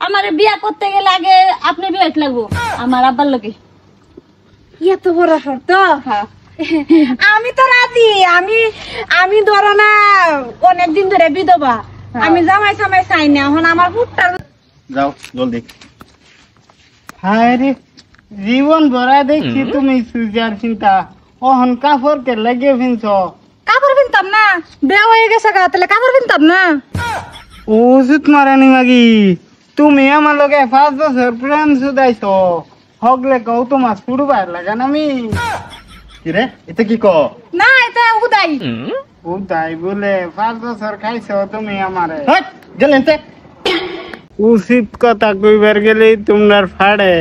আমার বিয়া করতে গেলে আগে আপনি বিয়ে লাগবো আমার আব্বার লোকে। এত বড় শর্ত? আমি তো রাজি। আমি ধরো না অনেকদিন ধরে বিধবা, আমি জামাই সামাই চাই না। এখন আমার পুটটা যাও জলদি। হায় রে, জীবন ভরা দেখছি তুমি সুজার চিন্তা, ওহন কাপড় কে লাগিয়ে ফিনছ। কাপড় কিনতাম না, বিয়া হয়ে গেছে গা, তাহলে কাপড় কিনতাম না। ওষুধ মারানি মাগি, তুমি আমার লগে 5 বছর প্রেম শুধাইছ, হগলে কও তোমার ছুড়বার লাগান আমি। কিরে এটা কি ক? না এটা উদাই। উদাই বলে 5 বছর খাইছ তুমি আমারে। গেলেন তে উচিত কথা কইবার গেলেই তোমার ফাড়ে।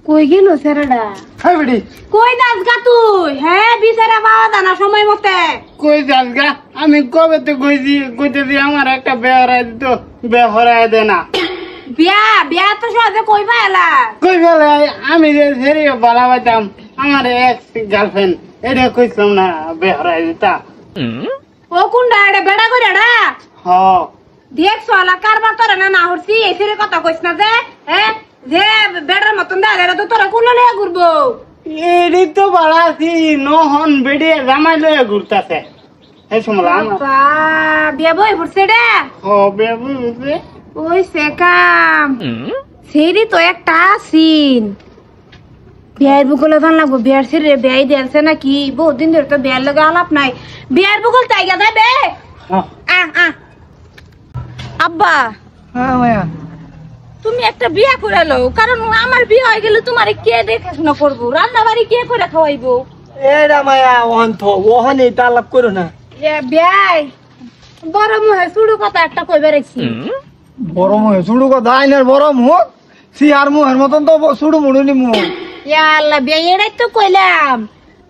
কই গেল ছেড়াটা? হাই বেডি, কই যাস গা তুই? হ্যাঁ বিচারা পাওয়া জানা সময় মতে। কই যাস গা? আমি কবে তো কইতেছি আমার একটা বেহরাই দিত, বেহরাই দে না। বিয়া তো সহজে কই পাইলা? কই ফেলে আমি যে সেরি বালা পাইতাম, আমার এক্স গার্লফ্রেন্ড এটা কইছিলাম না বেহরাই দিতা। ও কোনটা এটা বেড়া কইরাডা? হ দেখ সোলা কারবার করে না না হরছি এসের কথা কইছ না যে, হ্যাঁ যে বেড়ার মতন দাঁড়ালে তো তোরা কোন লয়ে ঘুরবো? এডি তো বালা আছি, নহন বেড়ে জামাই লয়ে ঘুরতাছে। এই সময় বাবা বিয়া বই ঘুরছে রে। হবে বুঝে ওই সে কাম সেরি তো একটা সিন। বিয়ের বুকলে জান লাগবো, বিয়ার সেরে বিয়াই দিয়েছে নাকি? বহুত দিন ধরে তো বিয়ার লগে আলাপ নাই। বিয়ার বুকল তাইগা যাবে। আব্বা হ্যাঁ মায়া, তুমি একটা বিয়া করে লো, কারণ আমার বিয়ে হয়ে গেলে তোমার কে দেখাশোনা করবো, রান্না বাড়ি কে করে খাওয়াইবো? এরা মায়া ওহন তো ওহন এটা আলাপ করো না। বিয়াই বড় মুহে শুরু কথা একটা কইবে রাখছি। বড় মুহে শুরু কথা আইনের বড় মুখ সিয়ার মুহের মতন তো শুরু মুড়ুনি মুখ। আল্লাহ বিয়া এটাই তো কইলাম,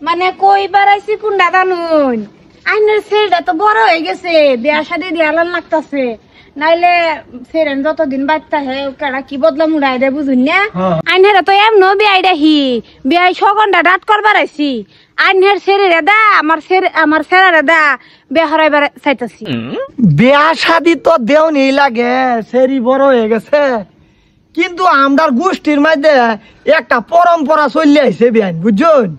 মানে কইবার আইছি কোনটা জানুন? আইনের ছেলেটা তো বড় হয়ে গেছে, বিয়ার সাথে দিয়ালান লাগতাছে। নাইলে ফেরেন যতদিন বাচ্চা হে কেডা কি বদলা মুড়াই দে বুঝুন না? আইনের তো এমন বিয়াই দেখি বিয়াই 6 ঘন্টা রাত করবার আইছি। আইনের ছেড়ে দা আমার ছেড়ে দা বিয়া হরাইবার চাইতাছি। বিয়া শাদি তো দেও নেই লাগে, সেরি বড় হয়ে গেছে, কিন্তু আমরার গোষ্ঠীর মধ্যে একটা পরম্পরা চলে আইছে বিয়ান, বুঝছেন?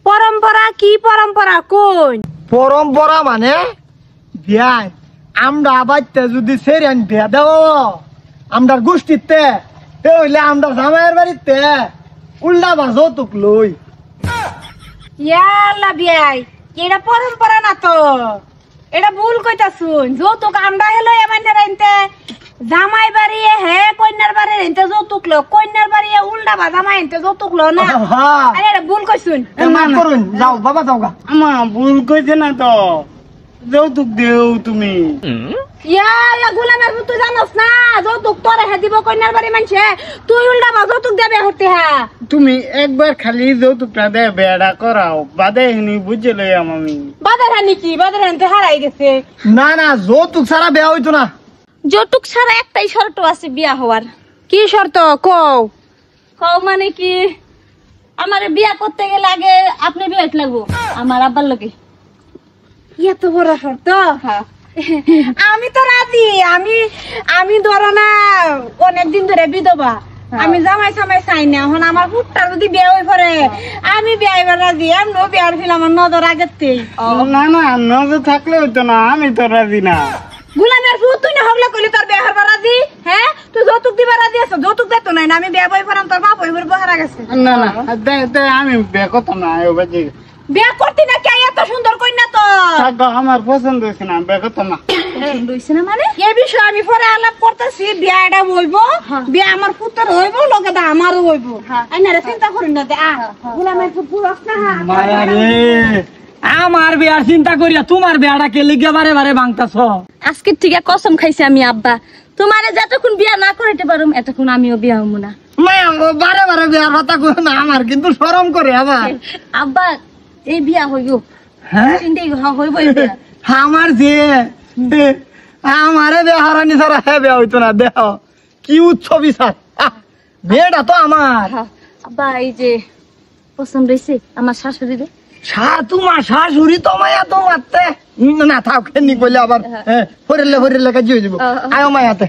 পরম্পরা কি পরম্পরা কোন? পরম্পরা মানে বিয়ান আমরা আবাইতে যদি সেরিয়ান বিয়া দেও আমরার গোষ্ঠীতে, হইলে আমরা জামাইয়ের বাড়িতে উল্টা বাজো তুক লই। ইয়াল্লা বিয়াই এটা পরম্পরা না তো, এটা ভুল কইতাছুন। যৌতুক আমরা হেলো এমাইনের আনতে জামাই বাড়ি হে কন্যার বাড়ি আনতে যৌতুক লো, কন্যার বাড়ি উল্টা বা জামাই আনতে যৌতুক লো না। আরে এটা ভুল কইছুন। মাফ করুন, যাও বাবা যাও গা। আমা ভুল কইছে না তো, যৌতুক দেও তুমি। ইয়াল্লা গোলামের মতো জানোস না যৌতুক তোরে হে দিব কন্যার বাড়ি মানছে, তুই উল্টা বা যৌতুক দেবে হতে হা। তুমি একবার খালি যৌতুকটা দে বেড়া করাও, বাদে হিনি বুঝে লই আমি। বাজার হানি কি বাজার হানতে হারাই গেছে। না না যৌতুক ছাড়া বিয়া হইতো না। যৌতুক ছাড়া একটাই শর্ত আছে বিয়া হওয়ার। কি শর্ত কও? কও মানে কি, আমার বিয়া করতে গেলে আগে আপনি বিয়ে লাগবো আমার আব্বার লোকে। এত বড় শর্ত? হ্যাঁ আমি তো রাজি। আমি ধরো না অনেকদিন ধরে বিধবা, আমি জামাই সামাই চাই না। এখন আমার পুটটা যদি বিয়ে হয়ে পড়ে আমি বিয়ে হইবার রাজি। এমন বিয়ার ফিল আমার নজর আগেতেই। না না নজর থাকলে হইতো না, আমি তো রাজি না। গুলামের ফুট তুই না হগলে কইলি তোর বিয়ে হবার রাজি? হ্যাঁ তুই যৌতুক দিবার রাজি আছো? যৌতুক দেতো নাই না, আমি বিয়ে বই পড়াম তোর বাপ হইবার বহারা গেছে। না না আমি বিয়ে করতাম না। বাজি বিয়ে করতি না কে? এত সুন্দর কন্যা তো আমার পছন্দ হয়েছে না, বিয়ে করতাম না। হইছে না মানে এই বিষয়ে আমি পরে আলাপ করতেছি। বিয়াটা হইব, বিয়া আমার পুত্র হইব, লোকে দা আমারও হইব। আইনারে চিন্তা করেন না দে। গুলামের ফুট পুরস না। মায়া রে, আমার বিয়ার চিন্তা করিয়া তোমার বিয়াটা কে লিগে বারে বারে ভাঙতাছ? আজকে থেকে কসম খাইছি আমি আব্বা, তোমারে যতক্ষণ বিয়া না করাইতে পারুম এতক্ষণ আমিও বিয়া হবো না। মায়া বারে বারে বিয়ার কথা কই না, আমার কিন্তু শরম করে আবার। আব্বা এই বিয়া হইব, হ্যাঁ চিন্তাই হইব। আমার যে আমারে বিয়া হারানি ছাড়া হ্যাঁ বিয়া হইতো না। দেহ কি উৎসব বিচার, মেয়েটা তো আমার। আব্বা এই যে পছন্দ হয়েছে আমার শাশুড়ি রে। তোমার শাশুড়ি তো মায়া তো মারতে না থাক, খেনি কইলে আবার হরিলে কাজ হয়ে যাবো। আয় মায়াতে